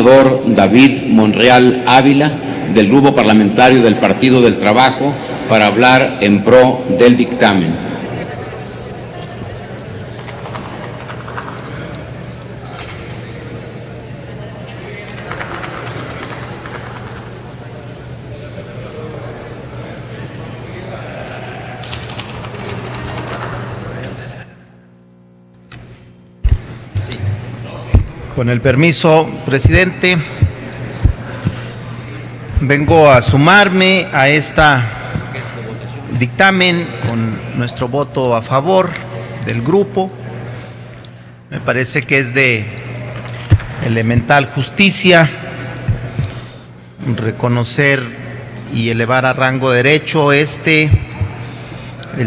Senador David Monreal Ávila, del Grupo Parlamentario del Partido del Trabajo, para hablar en pro del dictamen. Con el permiso, presidente, vengo a sumarme a este dictamen con nuestro voto a favor del grupo. Me parece que es de elemental justicia reconocer y elevar a rango de derecho el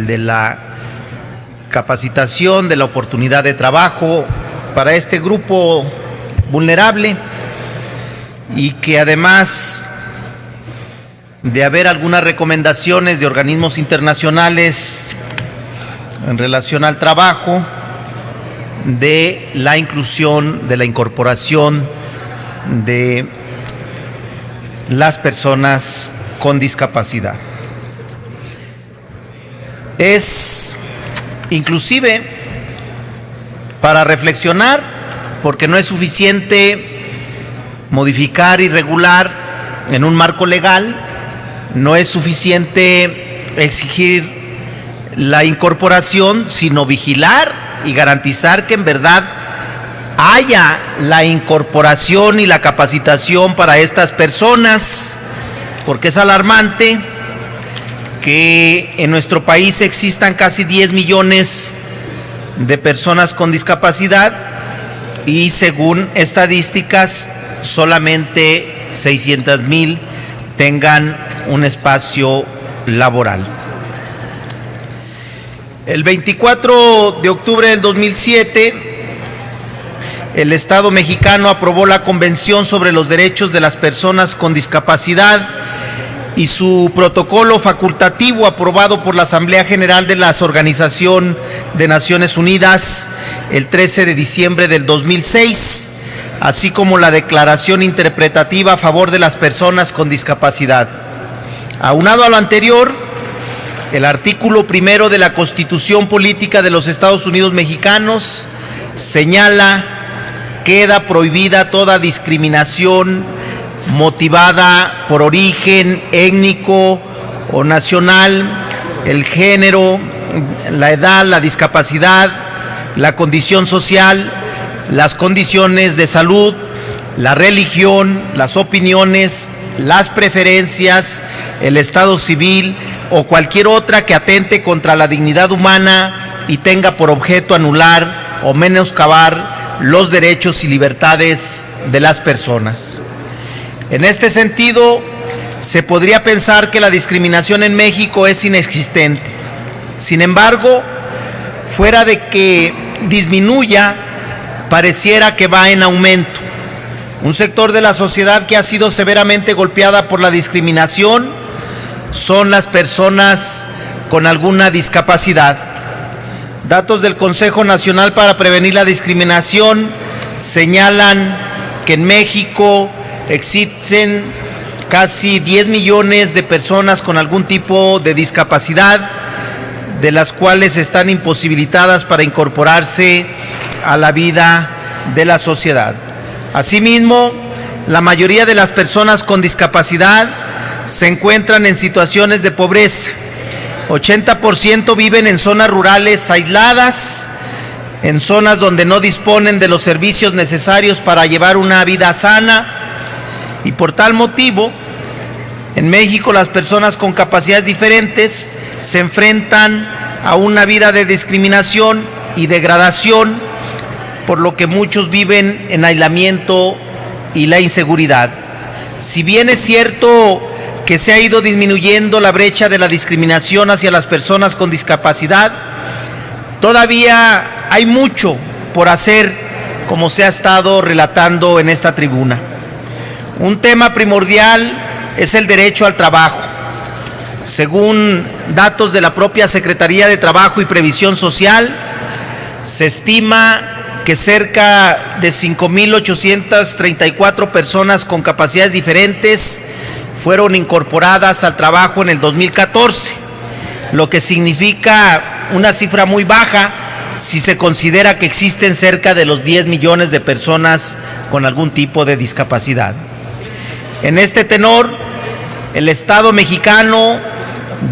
de la capacitación, de la oportunidad de trabajo para este grupo vulnerable, y que además de haber algunas recomendaciones de organismos internacionales en relación al trabajo, de la inclusión, de la incorporación de las personas con discapacidad. Es inclusive para reflexionar, porque no es suficiente modificar y regular en un marco legal, no es suficiente exigir la incorporación, sino vigilar y garantizar que en verdad haya la incorporación y la capacitación para estas personas, porque es alarmante que en nuestro país existan casi 10 millones de personas con discapacidad y, según estadísticas, solamente 600,000 tengan un espacio laboral. El 24 de octubre del 2007, el Estado mexicano aprobó la Convención sobre los Derechos de las Personas con Discapacidad y su protocolo facultativo, aprobado por la Asamblea General de la Organización de Naciones Unidas el 13 de diciembre del 2006, así como la Declaración Interpretativa a favor de las personas con discapacidad. Aunado a lo anterior, el artículo 1 de la Constitución Política de los Estados Unidos Mexicanos señala: queda prohibida toda discriminación motivada por origen étnico o nacional, el género, la edad, la discapacidad, la condición social, las condiciones de salud, la religión, las opiniones, las preferencias, el estado civil o cualquier otra que atente contra la dignidad humana y tenga por objeto anular o menoscabar los derechos y libertades de las personas. En este sentido, se podría pensar que la discriminación en México es inexistente. Sin embargo, fuera de que disminuya, pareciera que va en aumento. Un sector de la sociedad que ha sido severamente golpeada por la discriminación son las personas con alguna discapacidad. Datos del Consejo Nacional para Prevenir la Discriminación señalan que en México existen casi 10 millones de personas con algún tipo de discapacidad, de las cuales están imposibilitadas para incorporarse a la vida de la sociedad. Asimismo, la mayoría de las personas con discapacidad se encuentran en situaciones de pobreza. 80% viven en zonas rurales aisladas, en zonas donde no disponen de los servicios necesarios para llevar una vida sana, y por tal motivo, en México las personas con capacidades diferentes se enfrentan a una vida de discriminación y degradación, por lo que muchos viven en aislamiento y la inseguridad. Si bien es cierto que se ha ido disminuyendo la brecha de la discriminación hacia las personas con discapacidad, todavía hay mucho por hacer, como se ha estado relatando en esta tribuna. Un tema primordial es el derecho al trabajo. Según datos de la propia Secretaría de Trabajo y Previsión Social, se estima que cerca de 5,834 personas con capacidades diferentes fueron incorporadas al trabajo en el 2014, lo que significa una cifra muy baja si se considera que existen cerca de los 10 millones de personas con algún tipo de discapacidad. En este tenor, el Estado mexicano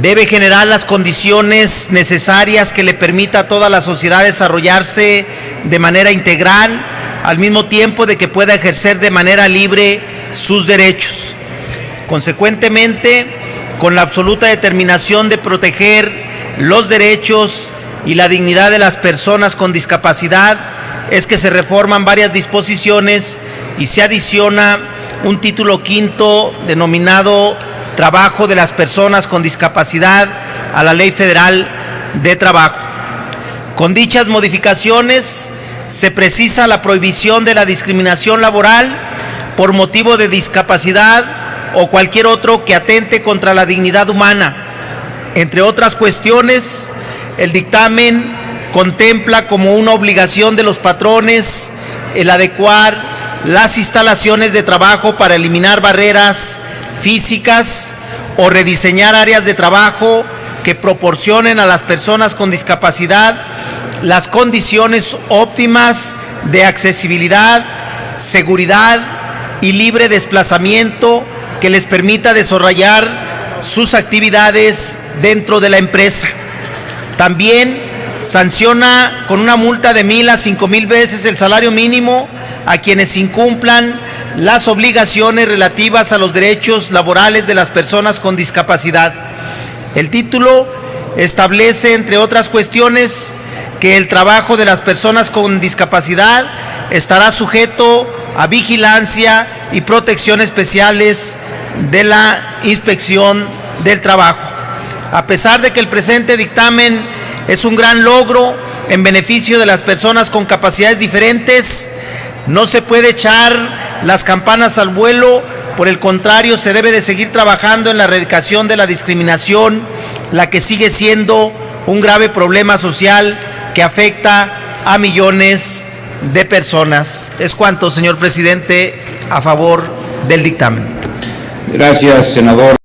debe generar las condiciones necesarias que le permita a toda la sociedad desarrollarse de manera integral, al mismo tiempo de que pueda ejercer de manera libre sus derechos. Consecuentemente, con la absoluta determinación de proteger los derechos y la dignidad de las personas con discapacidad, es que se reforman varias disposiciones y se adiciona un título quinto denominado Trabajo de las personas con discapacidad a la Ley Federal de Trabajo. Con dichas modificaciones se precisa la prohibición de la discriminación laboral por motivo de discapacidad o cualquier otro que atente contra la dignidad humana. Entre otras cuestiones, el dictamen contempla como una obligación de los patrones el adecuar las instalaciones de trabajo para eliminar barreras físicas o rediseñar áreas de trabajo que proporcionen a las personas con discapacidad las condiciones óptimas de accesibilidad, seguridad y libre desplazamiento que les permita desarrollar sus actividades dentro de la empresa. También sanciona con una multa de 1,000 a 5,000 veces el salario mínimo a quienes incumplan las obligaciones relativas a los derechos laborales de las personas con discapacidad. El título establece, entre otras cuestiones, que el trabajo de las personas con discapacidad estará sujeto a vigilancia y protección especiales de la Inspección del Trabajo. A pesar de que el presente dictamen es un gran logro en beneficio de las personas con capacidades diferentes, no se puede echar las campanas al vuelo. Por el contrario, se debe de seguir trabajando en la erradicación de la discriminación, la que sigue siendo un grave problema social que afecta a millones de personas. Es cuanto, señor presidente, a favor del dictamen. Gracias, senador.